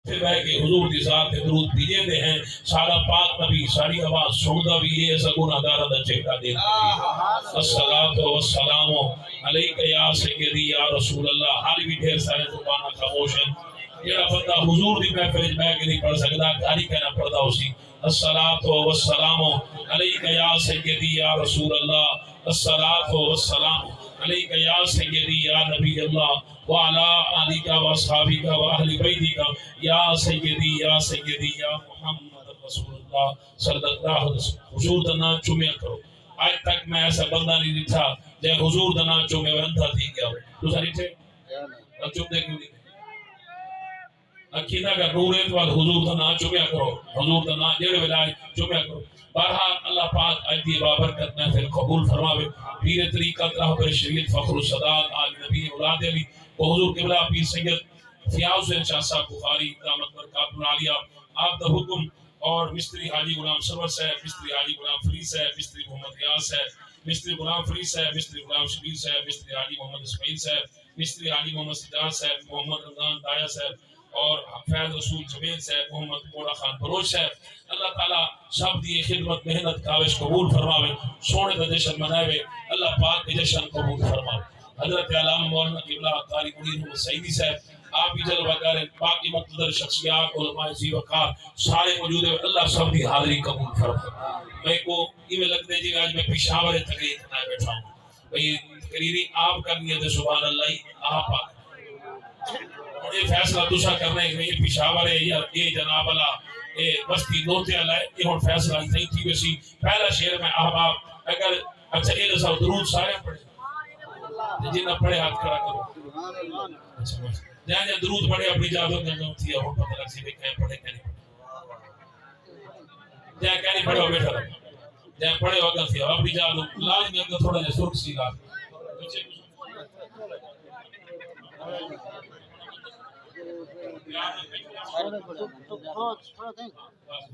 پھر ہے کہ حضور دی ذات کے درود بھیجے دے ہیں سارا پاک نبی ساری آواز سندا بھی ہے سگون ادارہ دا چہرہ دیتا بھی الصلاۃ والسلام علیک یا سیدی یا رسول اللہ حال بھی ڈھیر سارے زبانہ خاموش ہیں جڑا بندہ حضور دی محفل وچ بیٹھ کے نہیں پڑھ سکدا گھر ہی کہنا پڑدا اسی الصلاۃ والسلام علیک یا سیدی یا رسول اللہ الصلاۃ والسلام علیک یا سیدی یا نبی اللہ وعلا آلک و اصحابک و اہل بیتک یا سیدی یا محمد رسول اللہ صلی اللہ علیہ وسلم حضور دا نام چومیا کرو آج تک میں ایسا بندہ نہیں دیکھا جے حضور دا نام چومے وہ اندھا تھی گیا تو ساری تھے اب چوم دے کیوں نہیں اکھینا کا نور ہے تو بعد حضور دا نام چومیا کرو حضور دا نام جیڑے ولائے چومیا کرو بارہا اللہ پاک آیتی بابرکت محفل قبول فرماوے پیر طریقت راہبر شریعت فخر الصداد آل نبی اولاد علی و حضور قبلہ پیر سید فیاض حسین شاہ صاحب بخاری دامت برکات العالیہ آپ دا حکم اور مستری حاجی غلام سرور صاحب مستری حاجی غلام فرید صاحب مستری محمد ریاض صاحب مستری غلام فرید صاحب مستری غلام شبیر صاحب مستری حاجی محمد اسماعیل صاحب مستری حاجی محمد سجاد صاحب محمد رمضان دایا صاحب اور فیض رسول جمیل صاحب محمد مولا خان بروج صاحب اللہ تعالیٰ سب دی خدمت محنت کاوش قبول فرماوے سونے دا جشن مناوے اللہ پاک کے جشن قبول فرماوے حضرت علامہ مولانا قبلہ قاری منیر محمد سعیدی صاحب آپ بھی جلوہ کریں باقی مقتدر شخصیات علماء زی وقار سارے موجود ہیں اللہ سب دی حاضری قبول فرماوے میں کو یہ لگتے جی آج میں پشاور تقریر کرنا بیٹھا ہوں بھئی تقریری آپ کرنی ہے سبحان اللہ آپ آ یہ فیصلہ دوسرا کرنا ہے کہ یہ پشاور ہے یا یہ جناب اللہ یہ بستی دوتے اللہ ہے یہ ہون فیصلہ نہیں تھی ویسی پہلا شعر میں احباب اگر اچھا یہ رسا درود سارے پڑھے جنہ پڑھے ہاتھ کھڑا کرو جہاں جہاں درود پڑھے اپنی جادو گنگوں تھی ہون پتہ لگ سی بھی کہیں پڑھے کہیں پڑھے جہاں کہیں پڑھے ہو بیٹھا رہا جہاں پڑھے ہو گا تھی اپنی جادو لاج میں اگر تھوڑا جہاں سرک سی گا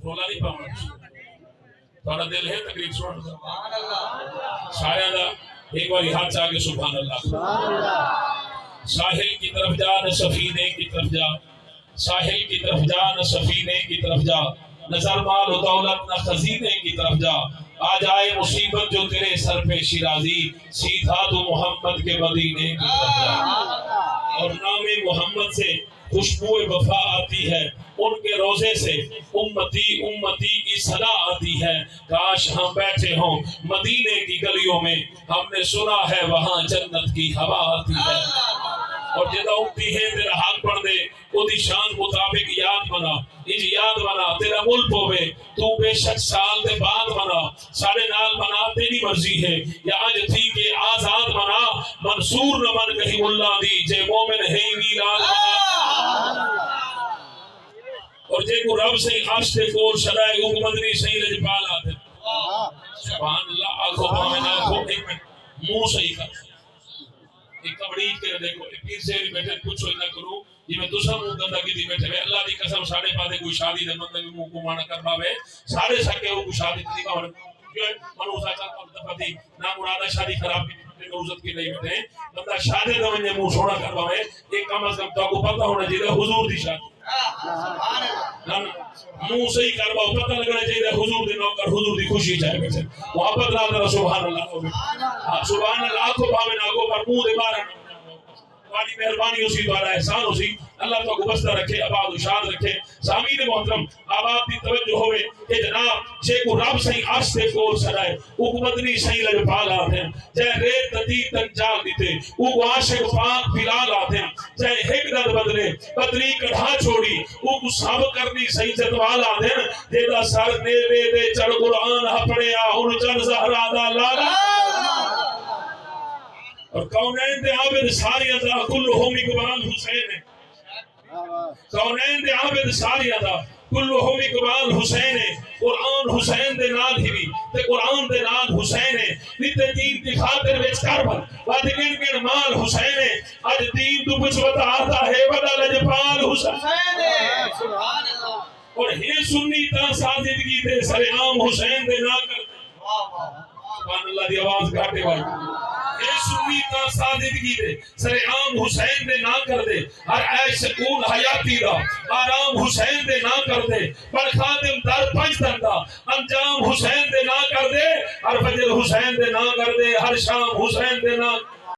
رولا نہیں پاؤں تھوڑا دل ہے تقریب سوڑ سارے دا ایک باری ہاتھ چاہ کے سبحان اللہ ساحل کی طرف جا نہ سفینے کی طرف جا ساحل کی طرف جا نہ سفینے کی طرف جا نظر مال و دولت نہ خزینے کی طرف جا آ جائے مصیبت جو تیرے سر پہ شیرازی سیدھا تو محمد کے مدینے کی طرف جا اور نام محمد سے خوشبو وفا آتی ہے ان کے روزے سے امتی امتی کی صدا آتی ہے کاش ہم بیٹھے ہوں مدینے کی گلیوں میں ہم نے سنا ہے وہاں جنت کی ہوا آتی ہے اور جدہ امتی ہے تیرا حال پڑھ دے دی شان مطابق یاد بنا انج یاد بنا تیرا ملک ہوئے تو بے شک سال دے بعد بنا سارے نال بنا تیری مرضی ہے یا آج تھی کہ آزاد بنا منصور نہ من کہیں اللہ دی جے مومن ہے ویران بنا اور جے کو رب سے عرش تے کول شدائے حکمتنی صحیح لجپال آتے سبحان اللہ آگو باہمیں آگو ایک منٹ منہ صحیح کر ایک کبڑی کے دیکھو پیر سے بھی بیٹھے کچھ ہوئی نہ کرو یہ میں دوسرا منہ گندہ کی دی بیٹھے ہوئے اللہ دی قسم ساڑھے پاتے کوئی شادی دے مطلب منہ کو مانا کر پاوے سارے سکے وہ کوئی شادی دی پاوے کیوں ہے منوسا چاہتا ہوں دفعہ دی نام مرادہ شادی خراب کی عزت کی نہیں بیٹھے بندہ شادی دے منہ منہ سوڑا کر پاوے ایک کم از کم تو کو پتہ ہونا چاہیے حضور دی شادی منہ صحیح کر پاؤ پتہ لگنا چاہیے حضور دی نوکر حضور دی خوشی چاہے بیٹھے محبت لا کر سبحان اللہ سبحان اللہ کو پاوے نہ کو پر منہ دے بارے ہماری مہربانی اسی دوارا احسان اسی اللہ تو کو بستہ رکھے آباد و شاد رکھے سامین محترم آباد دی توجہ ہوئے کہ جناب جے کو رب صحیح عرش سے کول سڑائے حکمتنی صحیح لجپال آتے ہیں جائے ریت ندی تک جال دیتے وہ عاشق پاک بلال آتے ہیں جائے حکمت بدلے بدلی کڑھا چھوڑی وہ کو ثابت کرنی صحیح جدوال آتے ہیں جیدہ سر نیوے دے چڑھ قرآن ہپڑے آہن چن زہرہ دا لالا اور کونین دے عابد ساری ادا کلہم اقبال حسین ہے کونین دے عابد ساری ادا کلہم اقبال حسین ہے قرآن حسین دے نال ہی بھی تے قرآن دے نال حسین ہے نیتے دین دی خاطر ویچ کربل وادی گن مال حسین ہے آج دین تو کچھ بتا آتا ہے بدا لجپال حسین ہے اور ہی سنی تا سازدگی دے سر عام حسین دے نا کر سبحان اللہ دی آواز گھاٹے وائی اے سنی تا سادگی دے سرے عام حسین دے نہ کر دے ہر عیش سکون حیاتی دا آرام حسین دے نہ کر دے پر خادم در پنج دندا انجام حسین دے نہ کر دے ہر فجر حسین دے نہ کر دے ہر شام حسین دے نہ